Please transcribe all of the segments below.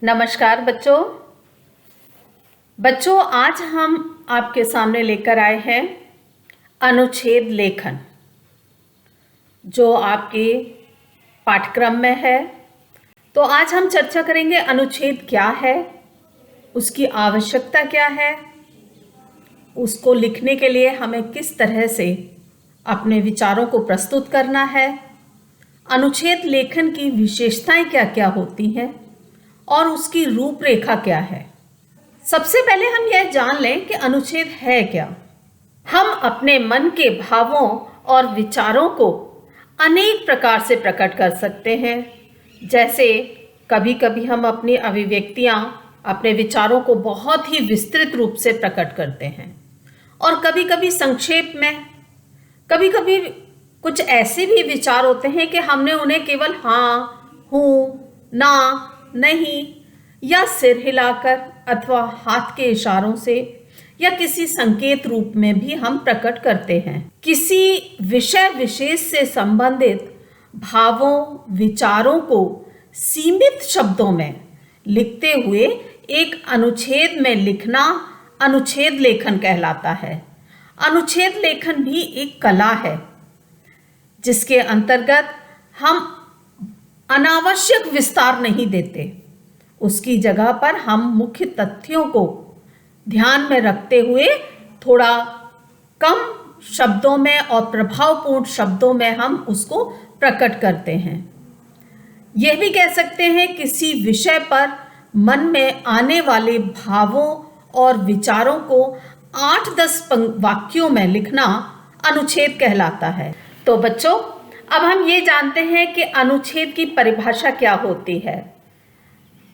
नमस्कार बच्चों। आज हम आपके सामने लेकर आए हैं अनुच्छेद लेखन, जो आपके पाठ्यक्रम में है। तो आज हम चर्चा करेंगे अनुच्छेद क्या है, उसकी आवश्यकता क्या है, उसको लिखने के लिए हमें किस तरह से अपने विचारों को प्रस्तुत करना है, अनुच्छेद लेखन की विशेषताएं क्या क्या होती हैं और उसकी रूपरेखा क्या है। सबसे पहले हम यह जान लें कि अनुच्छेद है क्या। हम अपने मन के भावों और विचारों को अनेक प्रकार से प्रकट कर सकते हैं। जैसे कभी कभी हम अपनी अभिव्यक्तियां, अपने विचारों को बहुत ही विस्तृत रूप से प्रकट करते हैं और कभी कभी संक्षेप में। कभी कभी कुछ ऐसे भी विचार होते हैं कि हमने उन्हें केवल हाँ, हूँ, ना, नहीं या सिर हिलाकर अथवा हाथ के इशारों से या किसी संकेत रूप में भी हम प्रकट करते हैं। किसी विषय विशेष से संबंधित भावों, विचारों को सीमित शब्दों में लिखते हुए एक अनुच्छेद में लिखना अनुच्छेद लेखन कहलाता है। अनुच्छेद लेखन भी एक कला है, जिसके अंतर्गत हम अनावश्यक विस्तार नहीं देते। उसकी जगह पर हम मुख्य तथ्यों को ध्यान में रखते हुए थोड़ा कम शब्दों में और प्रभावपूर्ण शब्दों में हम उसको प्रकट करते हैं। यह भी कह सकते हैं किसी विषय पर मन में आने वाले भावों और विचारों को 8-10 वाक्यों में लिखना अनुच्छेद कहलाता है। तो बच्चों, अब हम ये जानते हैं कि अनुच्छेद की परिभाषा क्या होती है।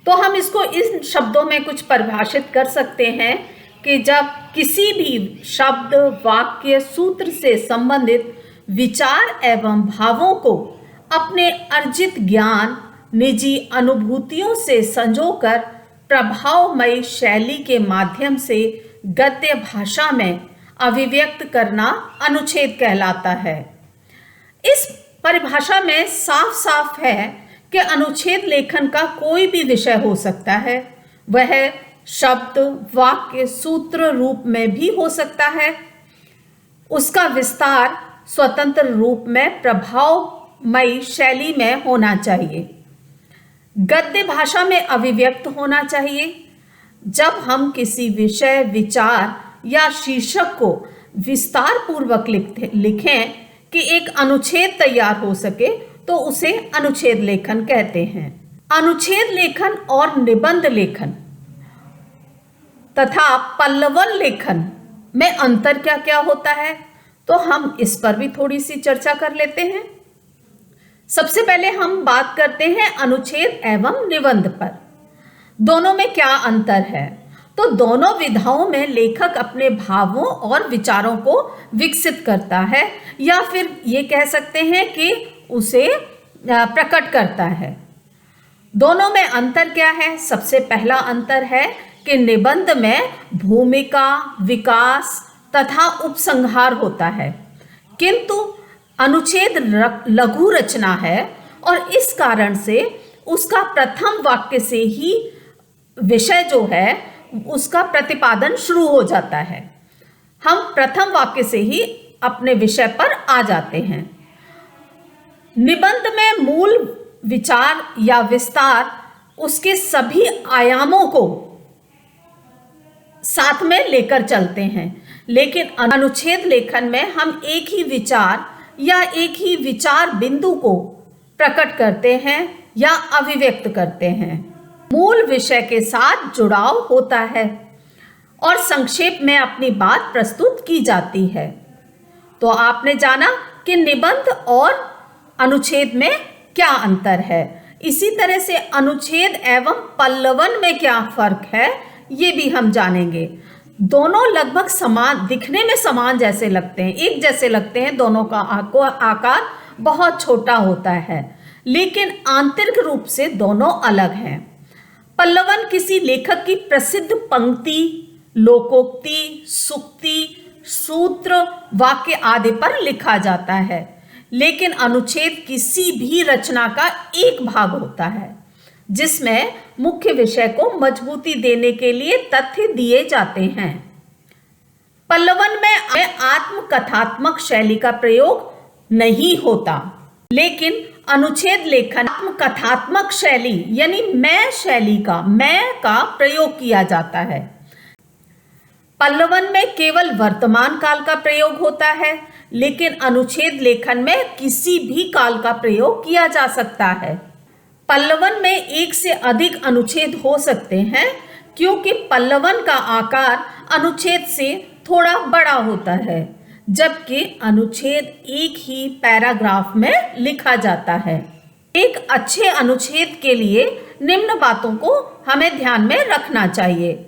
तो हम इसको इन शब्दों में कुछ परिभाषित कर सकते हैं कि जब किसी भी शब्द, वाक्य, सूत्र से संबंधित विचार एवं भावों को अपने अर्जित ज्ञान, निजी अनुभूतियों से संजोकर प्रभावमयी शैली के माध्यम से गद्य भाषा में अभिव्यक्त करना अनुच्छेद कहलाता है। इस परिभाषा में साफ साफ है कि अनुच्छेद लेखन का कोई भी विषय हो सकता है। वह शब्द, वाक्य, सूत्र रूप में भी हो सकता है। उसका विस्तार स्वतंत्र रूप में प्रभावमयी शैली में होना चाहिए। गद्य भाषा में अभिव्यक्त होना चाहिए। जब हम किसी विषय, विचार या शीर्षक को विस्तार पूर्वक लिखें कि एक अनुच्छेद तैयार हो सके, तो उसे अनुच्छेद लेखन कहते हैं। अनुच्छेद लेखन और निबंध लेखन तथा पल्लवन लेखन में अंतर क्या क्या होता है, तो हम इस पर भी थोड़ी सी चर्चा कर लेते हैं। सबसे पहले हम बात करते हैं अनुच्छेद एवं निबंध पर। दोनों में क्या अंतर है? तो दोनों विधाओं में लेखक अपने भावों और विचारों को विकसित करता है, या फिर ये कह सकते हैं कि उसे प्रकट करता है। दोनों में अंतर क्या है? सबसे पहला अंतर है कि निबंध में भूमिका, विकास तथा उपसंहार होता है, किंतु अनुच्छेद लघु रचना है और इस कारण से उसका प्रथम वाक्य से ही विषय जो है उसका प्रतिपादन शुरू हो जाता है। हम प्रथम वाक्य से ही अपने विषय पर आ जाते हैं। निबंध में मूल विचार या विस्तार उसके सभी आयामों को साथ में लेकर चलते हैं, लेकिन अनुच्छेद लेखन में हम एक ही विचार या एक ही विचार बिंदु को प्रकट करते हैं या अभिव्यक्त करते हैं। मूल विषय के साथ जुड़ाव होता है और संक्षेप में अपनी बात प्रस्तुत की जाती है। तो आपने जाना कि निबंध और अनुच्छेद में क्या अंतर है। इसी तरह से अनुच्छेद एवं पल्लवन में क्या फर्क है, ये भी हम जानेंगे। दोनों लगभग समान, दिखने में समान जैसे लगते हैं, एक जैसे लगते हैं। दोनों का आकार बहुत छोटा होता है, लेकिन आंतरिक रूप से दोनों अलग हैं। पल्लवन किसी लेखक की प्रसिद्ध पंक्ति, लोकोक्ति, सूक्ति, सूत्र, वाक्य आदि पर लिखा जाता है, लेकिन अनुच्छेद किसी भी रचना का एक भाग होता है। जिसमें मुख्य विषय को मजबूती देने के लिए तथ्य दिए जाते हैं। पल्लवन में आत्मकथात्मक शैली का प्रयोग नहीं होता, लेकिन अनुच्छेद लेखन आत्मकथात्मक शैली यानी मैं का प्रयोग किया जाता है। पल्लवन में केवल वर्तमान काल का प्रयोग होता है, लेकिन अनुच्छेद लेखन में किसी भी काल का प्रयोग किया जा सकता है। पल्लवन में एक से अधिक अनुच्छेद हो सकते हैं, क्योंकि पल्लवन का आकार अनुच्छेद से थोड़ा बड़ा होता है, जबकि अनुच्छेद एक ही पैराग्राफ में लिखा जाता है। एक अच्छे अनुच्छेद के लिए निम्न बातों को हमें ध्यान में रखना चाहिए।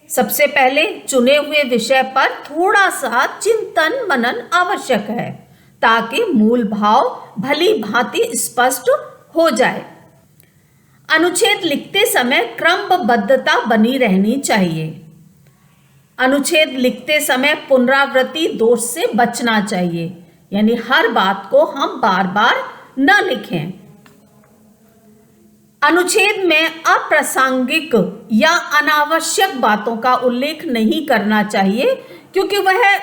सबसे पहले चुने हुए विषय पर थोड़ा सा चिंतन मनन आवश्यक है, ताकि मूल भाव भली भांति स्पष्ट हो जाए। अनुच्छेद लिखते समय क्रमबद्धता बनी रहनी चाहिए। अनुच्छेद लिखते समय पुनरावृत्ति दोष से बचना चाहिए, यानी हर बात को हम बार बार न लिखें। अनुच्छेद में अप्रासंगिक या अनावश्यक बातों का उल्लेख नहीं करना चाहिए, क्योंकि वह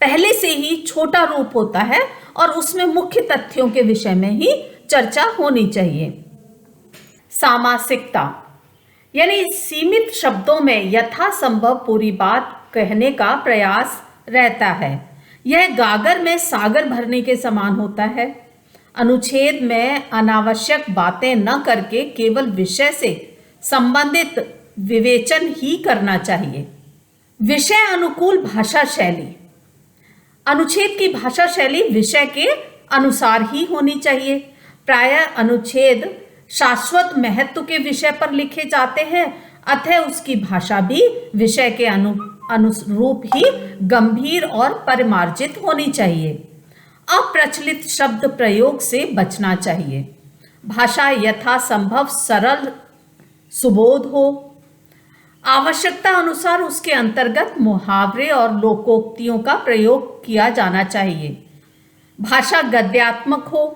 पहले से ही छोटा रूप होता है और उसमें मुख्य तथ्यों के विषय में ही चर्चा होनी चाहिए। सामासिकता यानी सीमित शब्दों में यथासंभव पूरी बात कहने का प्रयास रहता है। यह गागर में सागर भरने के समान होता है। अनुच्छेद में अनावश्यक बातें न करके केवल विषय से संबंधित विवेचन ही करना चाहिए। विषय अनुकूल भाषा शैली। अनुच्छेद की भाषा शैली विषय के अनुसार ही होनी चाहिए। प्रायः अनुच्छेद शाश्वत महत्व के विषय पर लिखे जाते हैं, अतः उसकी भाषा भी विषय के अनुरूप ही गंभीर और परिमार्जित होनी चाहिए। अप्रचलित शब्द प्रयोग से बचना चाहिए। भाषा यथासंभव सरल सुबोध हो। आवश्यकता अनुसार उसके अंतर्गत मुहावरे और लोकोक्तियों का प्रयोग किया जाना चाहिए। भाषा गद्यात्मक हो।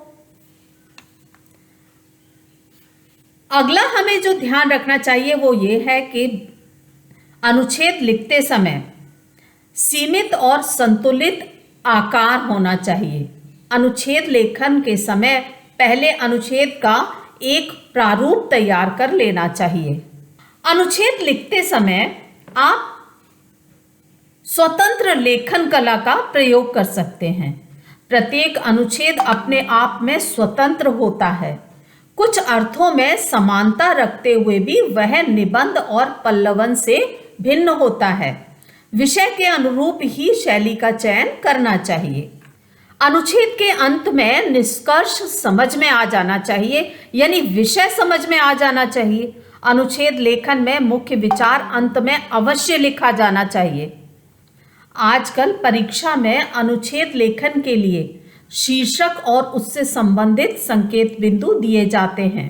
अगला हमें जो ध्यान रखना चाहिए वो ये है कि अनुच्छेद लिखते समय सीमित और संतुलित आकार होना चाहिए। अनुच्छेद लेखन के समय पहले अनुच्छेद का एक प्रारूप तैयार कर लेना चाहिए। अनुच्छेद लिखते समय आप स्वतंत्र लेखन कला का प्रयोग कर सकते हैं। प्रत्येक अनुच्छेद अपने आप में स्वतंत्र होता है। कुछ अर्थों में समानता रखते हुए भी वह निबंध और पल्लवन से भिन्न होता है। विषय के अनुरूप ही शैली का चयन करना चाहिए। अनुच्छेद के अंत में निष्कर्ष समझ में आ जाना चाहिए, यानी विषय समझ में आ जाना चाहिए। अनुच्छेद लेखन में मुख्य विचार अंत में अवश्य लिखा जाना चाहिए। आजकल परीक्षा में अनुच्छेद लेखन के लिए शीर्षक और उससे संबंधित संकेत बिंदु दिए जाते हैं।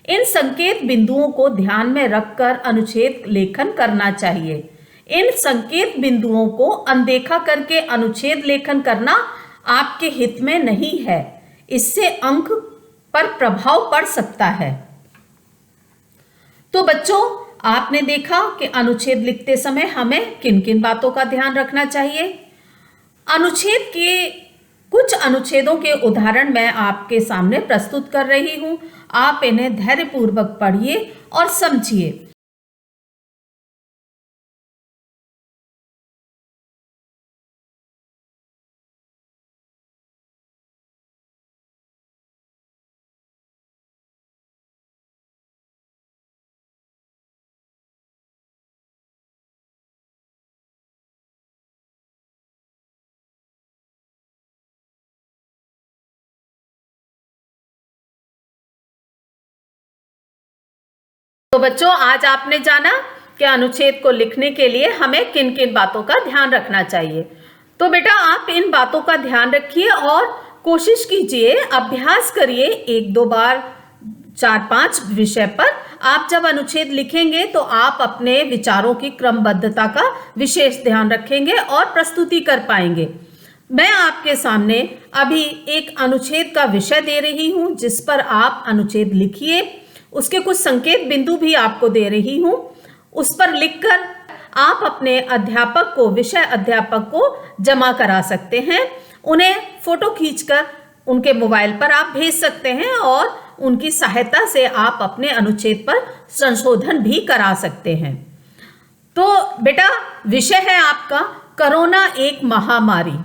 इन संकेत बिंदुओं को ध्यान में रखकर अनुच्छेद लेखन करना चाहिए। इन संकेत बिंदुओं को अनदेखा करके अनुच्छेद लेखन करना आपके हित में नहीं है। इससे अंक पर प्रभाव पड़ सकता है। तो बच्चों, आपने देखा कि अनुच्छेद लिखते समय हमें किन किन बातों का ध्यान रखना चाहिए। अनुच्छेद के कुछ अनुच्छेदों के उदाहरण मैं आपके सामने प्रस्तुत कर रही हूं। आप इन्हें धैर्यपूर्वक पढ़िए और समझिए। तो बच्चों, आज आपने जाना कि अनुच्छेद को लिखने के लिए हमें किन किन बातों का ध्यान रखना चाहिए। तो बेटा, आप इन बातों का ध्यान रखिए और कोशिश कीजिए, अभ्यास करिए 1-2 बार 4-5 विषय पर। आप जब अनुच्छेद लिखेंगे तो आप अपने विचारों की क्रमबद्धता का विशेष ध्यान रखेंगे और प्रस्तुति कर पाएंगे। मैं आपके सामने अभी एक अनुच्छेद का विषय दे रही हूं, जिस पर आप अनुच्छेद लिखिए। उसके कुछ संकेत बिंदु भी आपको दे रही हूँ। उस पर लिखकर आप अपने अध्यापक को, विषय अध्यापक को जमा करा सकते हैं। उन्हें फोटो खींचकर उनके मोबाइल पर आप भेज सकते हैं और उनकी सहायता से आप अपने अनुच्छेद पर संशोधन भी करा सकते हैं। तो बेटा, विषय है आपका कोरोना एक महामारी।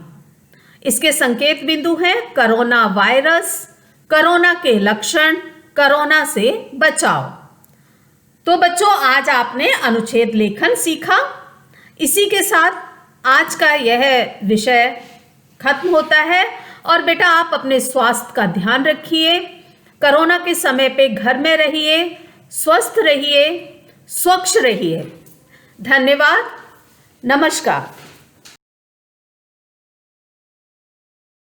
इसके संकेत बिंदु हैं कोरोना वायरस, कोरोना के लक्षण, कोरोना से बचाव। तो बच्चों, आज आपने अनुच्छेद लेखन सीखा। इसी के साथ आज का यह विषय खत्म होता है। और बेटा, आप अपने स्वास्थ्य का ध्यान रखिए। कोरोना के समय पे घर में रहिए, स्वस्थ रहिए, स्वच्छ रहिए। धन्यवाद। नमस्कार।